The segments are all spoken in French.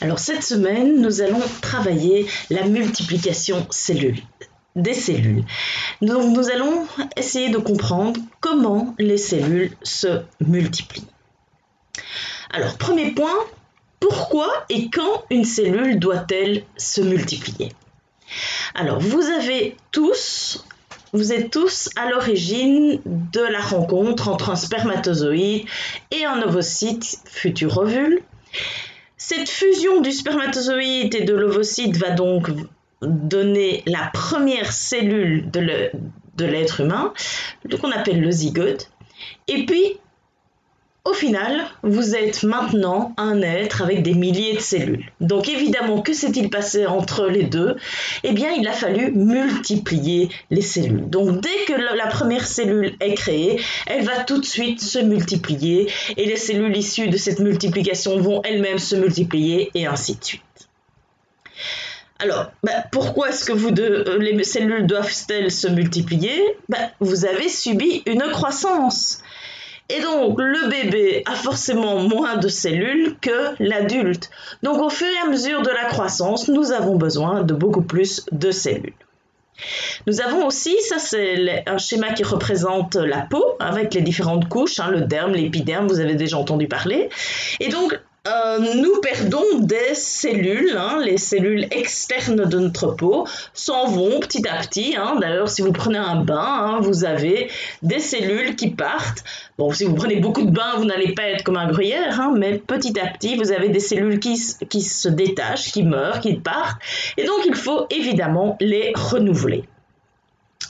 Alors cette semaine, nous allons travailler la multiplication des cellules. Donc nous allons essayer de comprendre comment les cellules se multiplient. Alors premier point, pourquoi et quand une cellule doit-elle se multiplier? Alors vous êtes tous à l'origine de la rencontre entre un spermatozoïde et un ovocyte, futur ovule. Cette fusion du spermatozoïde et de l'ovocyte va donc donner la première cellule de l'être humain, qu'on appelle le zygote. Et puis, au final, vous êtes maintenant un être avec des milliers de cellules. Donc évidemment, que s'est-il passé entre les deux? Eh bien, il a fallu multiplier les cellules. Donc dès que la première cellule est créée, elle va tout de suite se multiplier et les cellules issues de cette multiplication vont elles-mêmes se multiplier et ainsi de suite. Alors, pourquoi est-ce que les cellules doivent-elles se multiplier? Vous avez subi une croissance. Et donc, le bébé a forcément moins de cellules que l'adulte. Donc, au fur et à mesure de la croissance, nous avons besoin de beaucoup plus de cellules. Nous avons aussi, ça c'est un schéma qui représente la peau, avec les différentes couches, le derme, l'épiderme, vous avez déjà entendu parler. Et donc, nous perdons des cellules, les cellules externes de notre peau s'en vont petit à petit. D'ailleurs, si vous prenez un bain, vous avez des cellules qui partent. Bon, si vous prenez beaucoup de bains, vous n'allez pas être comme un gruyère, mais petit à petit, vous avez des cellules qui se détachent, qui meurent, qui partent. Et donc, il faut évidemment les renouveler.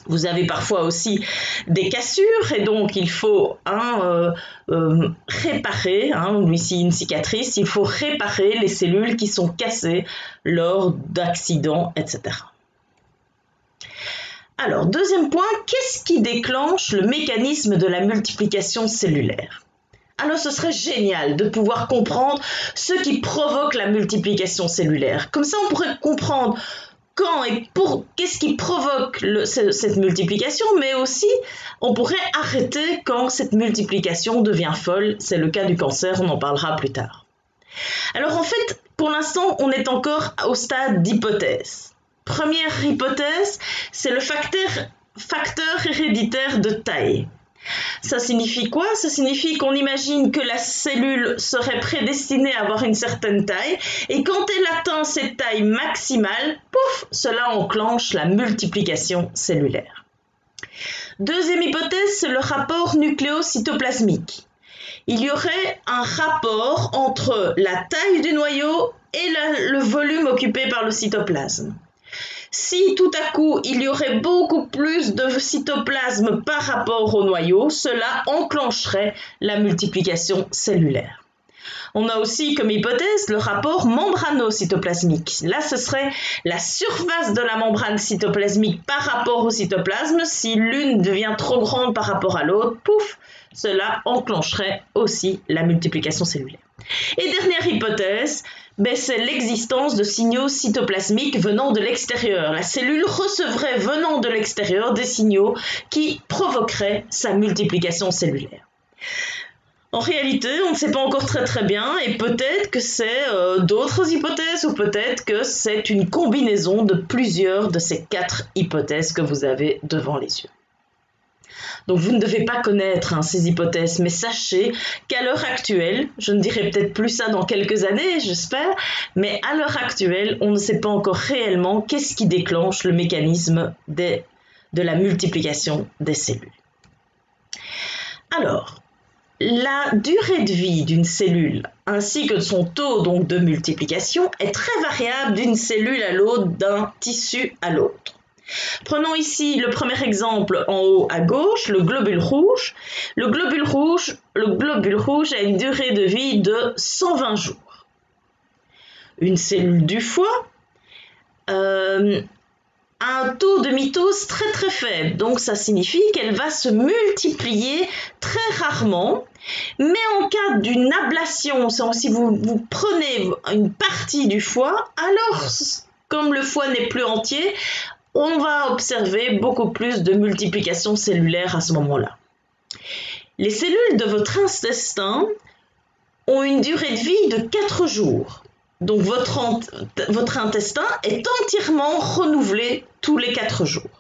Vous avez parfois aussi des cassures et donc il faut réparer, ici une cicatrice, il faut réparer les cellules qui sont cassées lors d'accidents, etc. Alors, deuxième point, qu'est-ce qui déclenche le mécanisme de la multiplication cellulaire? Alors, ce serait génial de pouvoir comprendre ce qui provoque la multiplication cellulaire. Comme ça, on pourrait comprendre quand et qu'est-ce qui provoque cette multiplication, mais aussi on pourrait arrêter quand cette multiplication devient folle. C'est le cas du cancer, on en parlera plus tard. Alors en fait, pour l'instant, on est encore au stade d'hypothèse. Première hypothèse, c'est le facteur héréditaire de taille. Ça signifie quoi? Ça signifie qu'on imagine que la cellule serait prédestinée à avoir une certaine taille et quand elle atteint cette taille maximale, pouf, cela enclenche la multiplication cellulaire. Deuxième hypothèse, c'est le rapport nucléocytoplasmique. Il y aurait un rapport entre la taille du noyau et le volume occupé par le cytoplasme. Si tout à coup il y aurait beaucoup plus de cytoplasme par rapport au noyau, cela enclencherait la multiplication cellulaire. On a aussi comme hypothèse le rapport membrano-cytoplasmique. Là, ce serait la surface de la membrane cytoplasmique par rapport au cytoplasme. Si l'une devient trop grande par rapport à l'autre, pouf, cela enclencherait aussi la multiplication cellulaire. Et dernière hypothèse, c'est l'existence de signaux cytoplasmiques venant de l'extérieur. La cellule recevrait venant de l'extérieur des signaux qui provoqueraient sa multiplication cellulaire. En réalité, on ne sait pas encore très bien et peut-être que c'est d'autres hypothèses ou peut-être que c'est une combinaison de plusieurs de ces 4 hypothèses que vous avez devant les yeux. Donc vous ne devez pas connaître ces hypothèses, mais sachez qu'à l'heure actuelle, je ne dirai peut-être plus ça dans quelques années, j'espère, mais à l'heure actuelle, on ne sait pas encore réellement qu'est-ce qui déclenche le mécanisme de la multiplication des cellules. Alors, la durée de vie d'une cellule ainsi que son taux donc, de multiplication est très variable d'une cellule à l'autre, d'un tissu à l'autre. Prenons ici le premier exemple en haut à gauche, le globule rouge. Le globule rouge a une durée de vie de 120 jours. Une cellule du foie a un taux de mitose très très faible, donc ça signifie qu'elle va se multiplier très rarement, mais en cas d'une ablation, si vous prenez une partie du foie, alors comme le foie n'est plus entier, on va observer beaucoup plus de multiplication cellulaire à ce moment-là. Les cellules de votre intestin ont une durée de vie de 4 jours. Donc votre intestin est entièrement renouvelé tous les 4 jours.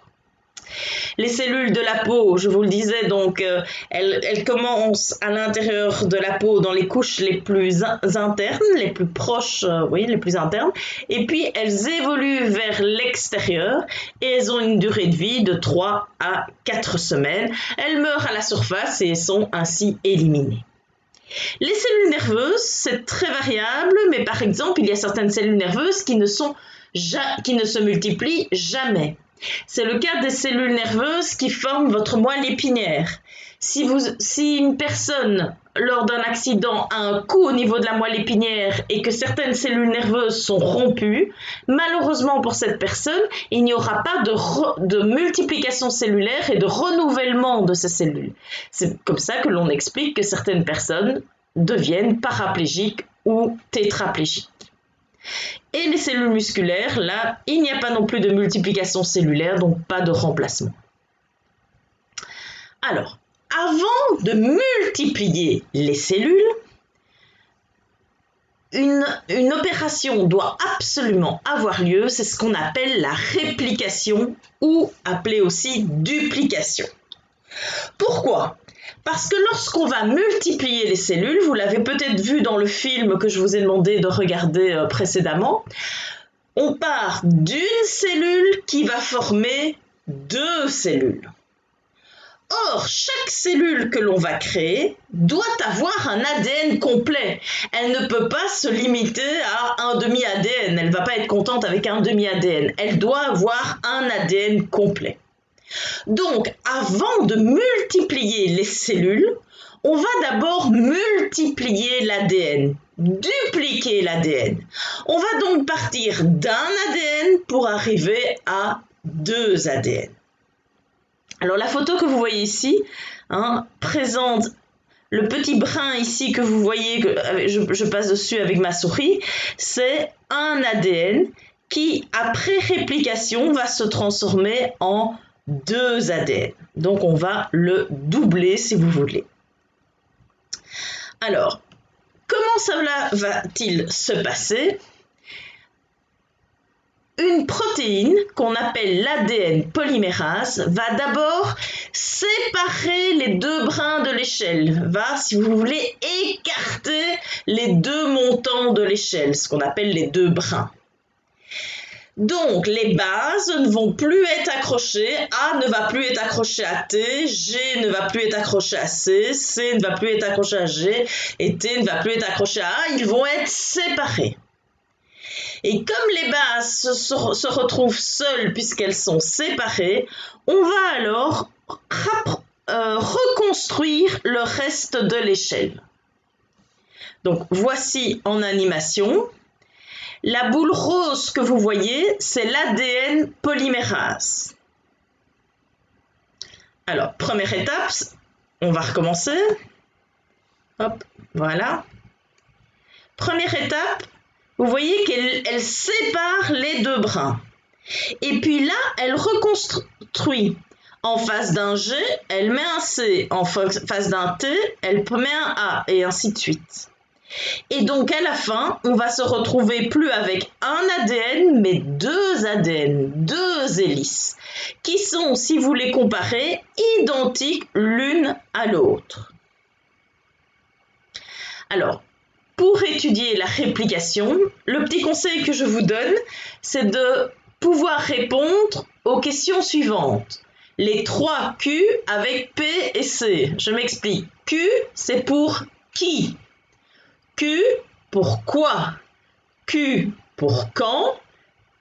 Les cellules de la peau, je vous le disais, donc elles commencent à l'intérieur de la peau dans les couches les plus internes, les plus proches, les plus internes, et puis elles évoluent vers l'extérieur et elles ont une durée de vie de 3 à 4 semaines. Elles meurent à la surface et sont ainsi éliminées. Les cellules nerveuses, c'est très variable, mais par exemple, il y a certaines cellules nerveuses qui ne se multiplient jamais. C'est le cas des cellules nerveuses qui forment votre moelle épinière. Si une personne, lors d'un accident, a un coup au niveau de la moelle épinière et que certaines cellules nerveuses sont rompues, malheureusement pour cette personne, il n'y aura pas de multiplication cellulaire et de renouvellement de ces cellules. C'est comme ça que l'on explique que certaines personnes deviennent paraplégiques ou tétraplégiques. Et les cellules musculaires, là, il n'y a pas non plus de multiplication cellulaire, donc pas de remplacement. Alors, avant de multiplier les cellules, une opération doit absolument avoir lieu, c'est ce qu'on appelle la réplication ou appelée aussi duplication. Pourquoi ? Parce que lorsqu'on va multiplier les cellules, vous l'avez peut-être vu dans le film que je vous ai demandé de regarder précédemment, on part d'une cellule qui va former 2 cellules. Or, chaque cellule que l'on va créer doit avoir un ADN complet. Elle ne peut pas se limiter à un demi-ADN. Elle ne va pas être contente avec un demi-ADN. Elle doit avoir un ADN complet. Donc, avant de multiplier les cellules, on va d'abord multiplier l'ADN, dupliquer l'ADN. On va donc partir d'un ADN pour arriver à 2 ADN. Alors, la photo que vous voyez ici présente le petit brin ici que vous voyez, je passe dessus avec ma souris, c'est un ADN qui, après réplication, va se transformer en 2 ADN. Donc, on va le doubler si vous voulez. Alors, comment cela va-t-il se passer ? Une protéine qu'on appelle l'ADN polymérase va d'abord séparer les 2 brins de l'échelle, va, si vous voulez, écarter les 2 montants de l'échelle, ce qu'on appelle les 2 brins. Donc, les bases ne vont plus être accrochées, A ne va plus être accroché à T, G ne va plus être accroché à C, C ne va plus être accroché à G, et T ne va plus être accroché à A, ils vont être séparés. Et comme les bases se retrouvent seules puisqu'elles sont séparées, on va alors reconstruire le reste de l'échelle. Donc, voici en animation. La boule rose que vous voyez, c'est l'ADN polymérase. Alors, première étape, on va recommencer. Hop, voilà. Première étape, vous voyez qu'elle sépare les 2 brins. Et puis là, elle reconstruit. En face d'un G, elle met un C. En face d'un T, elle met un A, et ainsi de suite. Et donc, à la fin, on va se retrouver plus avec un ADN, mais 2 ADN, 2 hélices, qui sont, si vous les comparez, identiques l'une à l'autre. Alors, pour étudier la réplication, le petit conseil que je vous donne, c'est de pouvoir répondre aux questions suivantes. Les 3 Q avec P et C. Je m'explique. Q, c'est pour qui ? Q pour quoi, Q pour quand,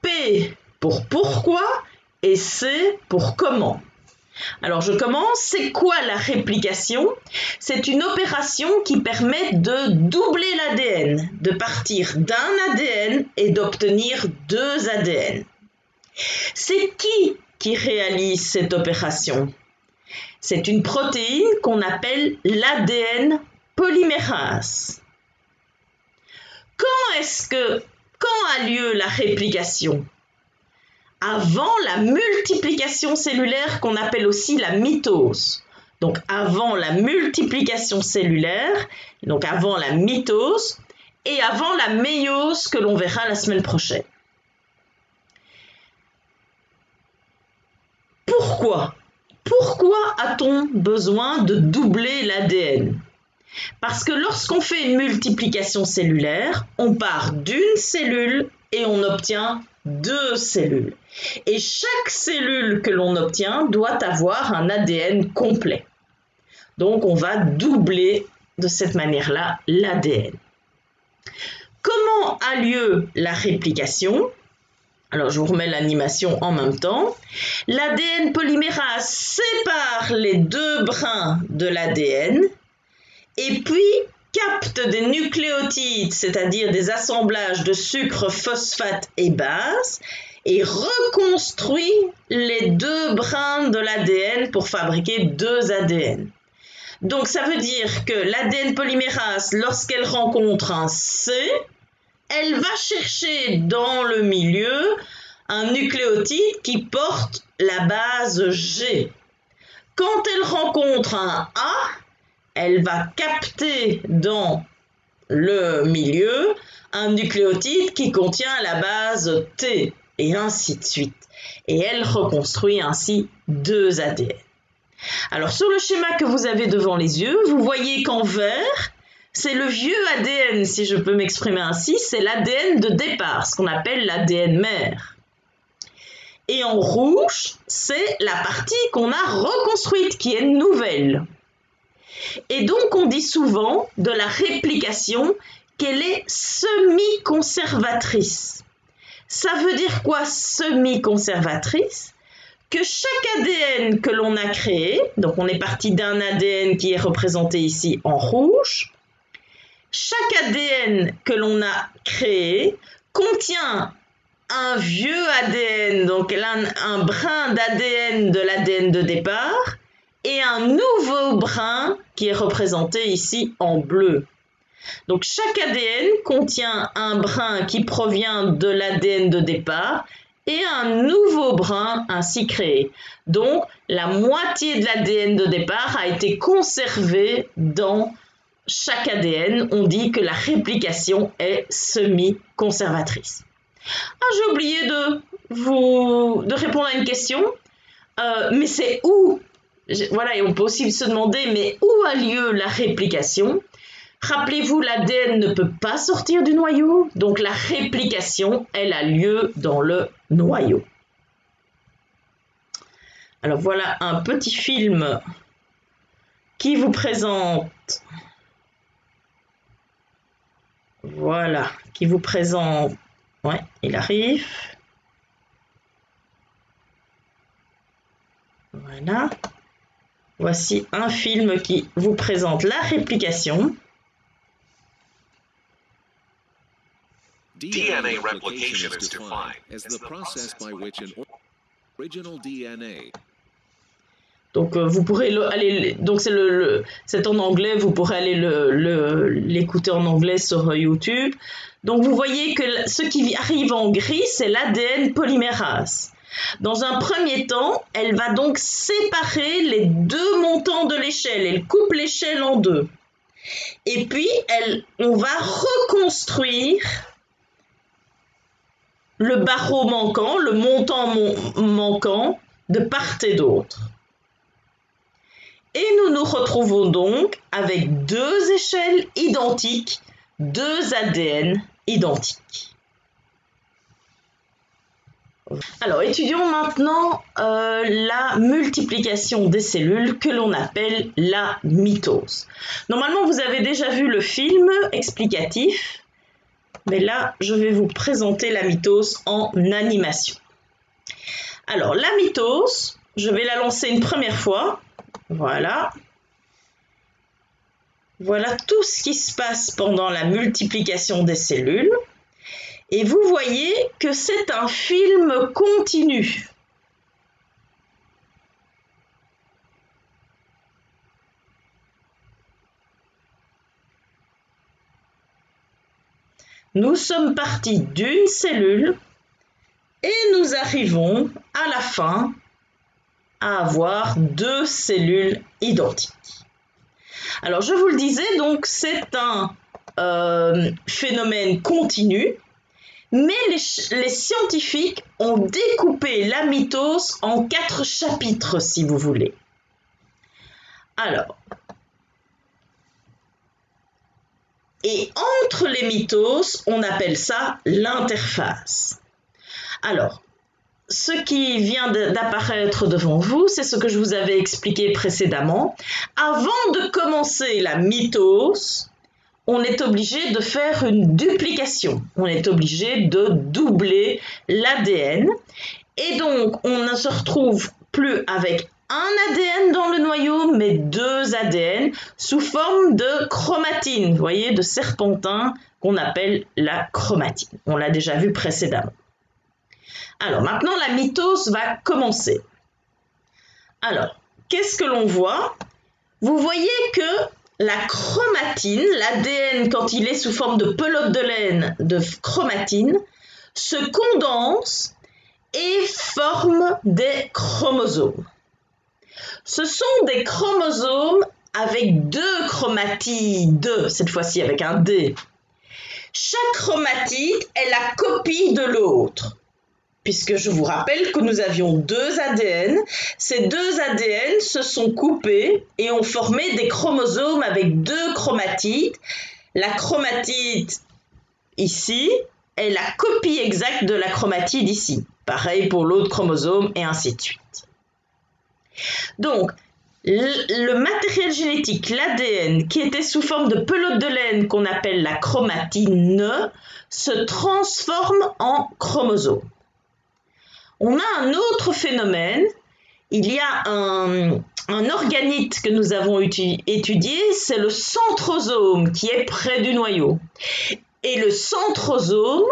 P pour pourquoi et C pour comment. Alors je commence, c'est quoi la réplication ? C'est une opération qui permet de doubler l'ADN, de partir d'un ADN et d'obtenir 2 ADN. C'est qui réalise cette opération ? C'est une protéine qu'on appelle l'ADN polymérase. Quand a lieu la réplication ? Avant la multiplication cellulaire qu'on appelle aussi la mitose. Donc avant la multiplication cellulaire, donc avant la mitose, et avant la méiose que l'on verra la semaine prochaine. Pourquoi a-t-on besoin de doubler l'ADN? Parce que lorsqu'on fait une multiplication cellulaire, on part d'une cellule et on obtient 2 cellules. Et chaque cellule que l'on obtient doit avoir un ADN complet. Donc on va doubler de cette manière-là l'ADN. Comment a lieu la réplication? Alors je vous remets l'animation en même temps. L'ADN polymérase sépare les 2 brins de l'ADN et puis capte des nucléotides, c'est-à-dire des assemblages de sucre, phosphate et base, et reconstruit les 2 brins de l'ADN pour fabriquer 2 ADN. Donc ça veut dire que l'ADN polymérase, lorsqu'elle rencontre un C, elle va chercher dans le milieu un nucléotide qui porte la base G. Quand elle rencontre un A, elle va capter dans le milieu un nucléotide qui contient la base T, et ainsi de suite. Et elle reconstruit ainsi 2 ADN. Alors sur le schéma que vous avez devant les yeux, vous voyez qu'en vert, c'est le vieux ADN, si je peux m'exprimer ainsi, c'est l'ADN de départ, ce qu'on appelle l'ADN mère. Et en rouge, c'est la partie qu'on a reconstruite, qui est nouvelle. Et donc on dit souvent de la réplication qu'elle est semi-conservatrice. Ça veut dire quoi, semi-conservatrice? Que chaque ADN que l'on a créé, donc on est parti d'un ADN qui est représenté ici en rouge, chaque ADN que l'on a créé contient un vieux ADN, donc un brin d'ADN de l'ADN de départ, et un nouveau brin qui est représenté ici en bleu. Donc chaque ADN contient un brin qui provient de l'ADN de départ et un nouveau brin ainsi créé. Donc la moitié de l'ADN de départ a été conservée dans chaque ADN. On dit que la réplication est semi-conservatrice. Ah, j'ai oublié de répondre à une question, mais c'est où? Voilà, et on peut aussi se demander, mais où a lieu la réplication? Rappelez-vous, l'ADN ne peut pas sortir du noyau, donc la réplication, elle a lieu dans le noyau. Alors voilà un petit film qui vous présente, ouais, il arrive. Voilà. Voici un film qui vous présente la réplication. DNA replication is defined as the process by which an original DNA. Donc vous pourrez aller, donc c'est en anglais, vous pourrez aller l'écouter en anglais sur YouTube. Donc vous voyez que ce qui arrive en gris, c'est l'ADN polymérase. Dans un premier temps, elle va donc séparer les 2 montants de l'échelle, elle coupe l'échelle en 2. Et puis on va reconstruire le barreau manquant, le montant manquant de part et d'autre. Et nous nous retrouvons donc avec 2 échelles identiques, 2 ADN identiques. Alors, étudions maintenant la multiplication des cellules que l'on appelle la mitose. Normalement, vous avez déjà vu le film explicatif, mais là, je vais vous présenter la mitose en animation. Alors, la mitose, je vais la lancer une première fois. Voilà. Voilà tout ce qui se passe pendant la multiplication des cellules. Et vous voyez que c'est un film continu. Nous sommes partis d'une cellule et nous arrivons à la fin à avoir 2 cellules identiques. Alors je vous le disais, donc c'est un phénomène continu, mais les scientifiques ont découpé la mitose en 4 chapitres, si vous voulez. Alors, et entre les mitoses, on appelle ça l'interface. Alors, ce qui vient d'apparaître devant vous, c'est ce que je vous avais expliqué précédemment. Avant de commencer la mitose, on est obligé de faire une duplication. On est obligé de doubler l'ADN. Et donc, on ne se retrouve plus avec un ADN dans le noyau, mais 2 ADN sous forme de chromatine, vous voyez, de serpentin qu'on appelle la chromatine. On l'a déjà vu précédemment. Alors, maintenant, la mitose va commencer. Alors, qu'est-ce que l'on voit? Vous voyez que la chromatine, l'ADN, quand il est sous forme de pelote de laine de chromatine, se condense et forme des chromosomes. Ce sont des chromosomes avec 2 chromatides, cette fois-ci avec un D. Chaque chromatide est la copie de l'autre. Puisque je vous rappelle que nous avions 2 ADN, ces 2 ADN se sont coupés et ont formé des chromosomes avec 2 chromatides. La chromatide ici est la copie exacte de la chromatide ici. Pareil pour l'autre chromosome et ainsi de suite. Donc, le matériel génétique, l'ADN, qui était sous forme de pelote de laine qu'on appelle la chromatine, se transforme en chromosome. On a un autre phénomène, il y a un organite que nous avons étudié, c'est le centrosome qui est près du noyau. Et le centrosome,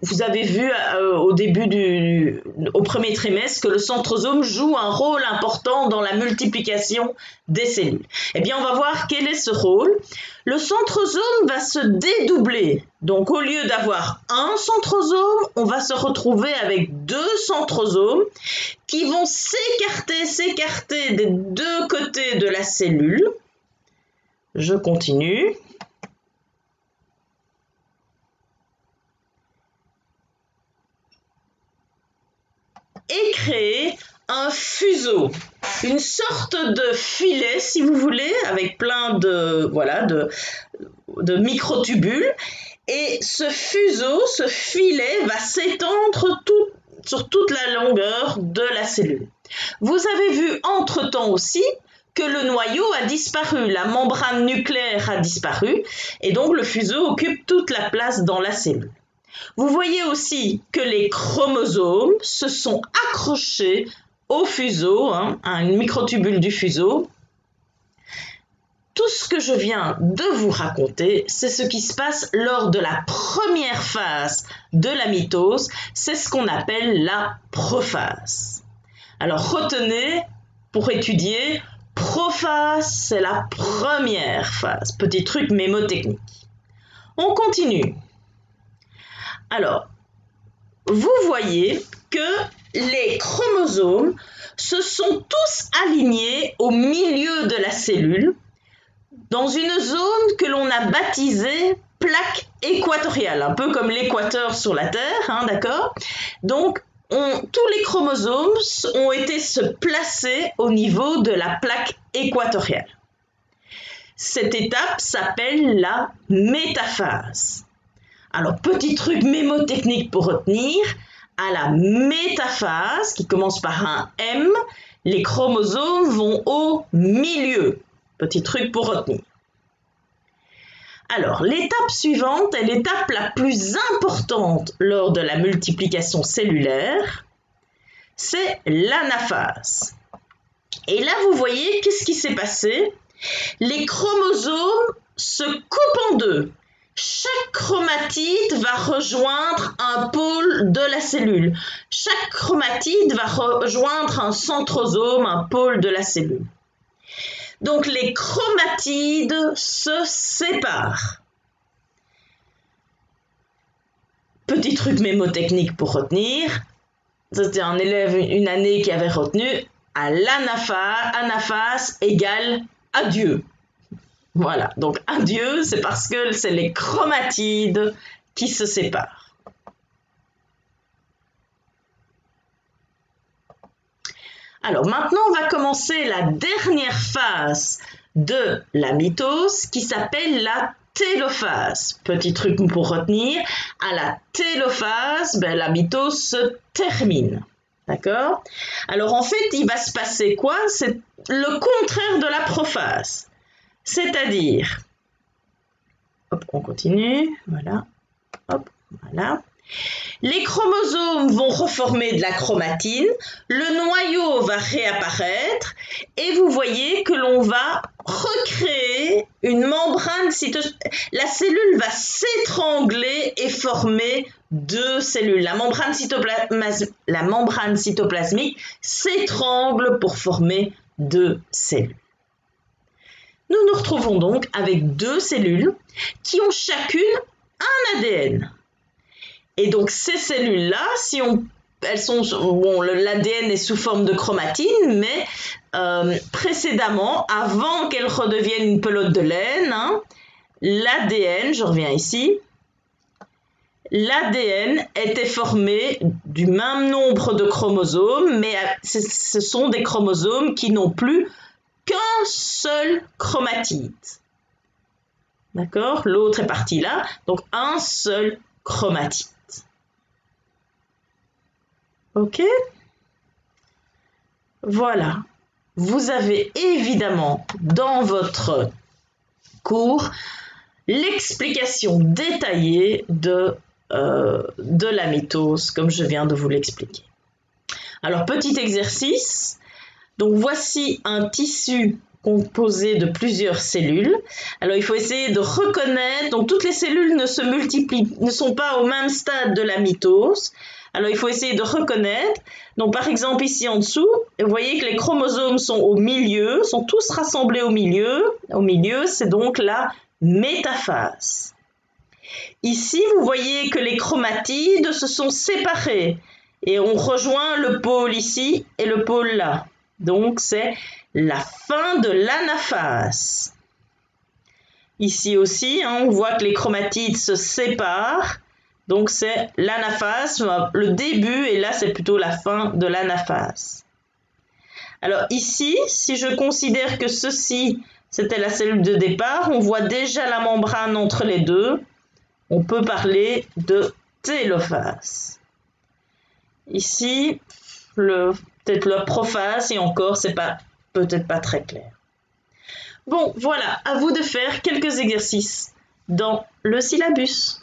vous avez vu au premier trimestre que le centrosome joue un rôle important dans la multiplication des cellules. Eh bien, on va voir quel est ce rôle. Le centrosome va se dédoubler. Donc, au lieu d'avoir un centrosome, on va se retrouver avec 2 centrosomes qui vont s'écarter des 2 côtés de la cellule. Je continue. Et créer un fuseau, une sorte de filet, si vous voulez, avec plein de microtubules. Et ce fuseau, ce filet va s'étendre sur toute la longueur de la cellule. Vous avez vu entre-temps aussi que le noyau a disparu, la membrane nucléaire a disparu, et donc le fuseau occupe toute la place dans la cellule. Vous voyez aussi que les chromosomes se sont accrochés au fuseau, à une microtubule du fuseau. Tout ce que je viens de vous raconter, c'est ce qui se passe lors de la première phase de la mitose. C'est ce qu'on appelle la prophase. Alors retenez, pour étudier, prophase, c'est la première phase. Petit truc mémotechnique. On continue. Alors, vous voyez que les chromosomes se sont tous alignés au milieu de la cellule dans une zone que l'on a baptisée plaque équatoriale, un peu comme l'équateur sur la Terre, d'accord? Donc, tous les chromosomes ont été se placer au niveau de la plaque équatoriale. Cette étape s'appelle la métaphase. Alors, petit truc mémotechnique pour retenir, à la métaphase, qui commence par un M, les chromosomes vont au milieu. Petit truc pour retenir. Alors, l'étape suivante est l'étape la plus importante lors de la multiplication cellulaire, c'est l'anaphase. Et là, vous voyez, qu'est-ce qui s'est passé? Les chromosomes se coupent en 2. Chaque chromatide va rejoindre un pôle de la cellule. Chaque chromatide va rejoindre un centrosome, un pôle de la cellule. Donc les chromatides se séparent. Petit truc mémotechnique pour retenir. C'était un élève une année qui avait retenu à l'anaphase égale adieu. Voilà, donc adieu, c'est parce que c'est les chromatides qui se séparent. Alors maintenant, on va commencer la dernière phase de la mitose qui s'appelle la télophase. Petit truc pour retenir, à la télophase, la mitose se termine. D'accord? Alors en fait, il va se passer quoi? C'est le contraire de la prophase. C'est-à-dire, hop, on continue, voilà, hop, voilà. Les chromosomes vont reformer de la chromatine, le noyau va réapparaître et vous voyez que l'on va recréer une membrane cytoplasmique. La cellule va s'étrangler et former deux cellules. La membrane cytoplasmique s'étrangle pour former deux cellules. Nous nous retrouvons donc avec deux cellules qui ont chacune un ADN. Et donc ces cellules-là, l'ADN est sous forme de chromatine, mais précédemment, avant qu'elle redevienne une pelote de laine, l'ADN, je reviens ici, l'ADN était formé du même nombre de chromosomes, mais ce sont des chromosomes qui n'ont plus qu'un seul chromatide. D'accord? L'autre est parti là, donc un seul chromatide. Ok? Voilà. Vous avez évidemment dans votre cours l'explication détaillée de la mitose, comme je viens de vous l'expliquer. Alors, petit exercice. Donc, voici un tissu composé de plusieurs cellules. Alors, il faut essayer de reconnaître. Donc, toutes les cellules ne se multiplient, ne sont pas au même stade de la mitose. Alors, il faut essayer de reconnaître. Donc, par exemple, ici en dessous, vous voyez que les chromosomes sont au milieu, sont tous rassemblés au milieu. Au milieu, c'est donc la métaphase. Ici, vous voyez que les chromatides se sont séparés et on rejoint le pôle ici et le pôle là. Donc, c'est la fin de l'anaphase. Ici aussi, on voit que les chromatides se séparent. Donc, c'est l'anaphase, le début, et là, c'est plutôt la fin de l'anaphase. Alors ici, si je considère que ceci, c'était la cellule de départ, on voit déjà la membrane entre les deux. On peut parler de télophase. Ici, peut-être la prophase, et encore, c'est peut-être pas très clair. Bon, voilà, à vous de faire quelques exercices dans le syllabus.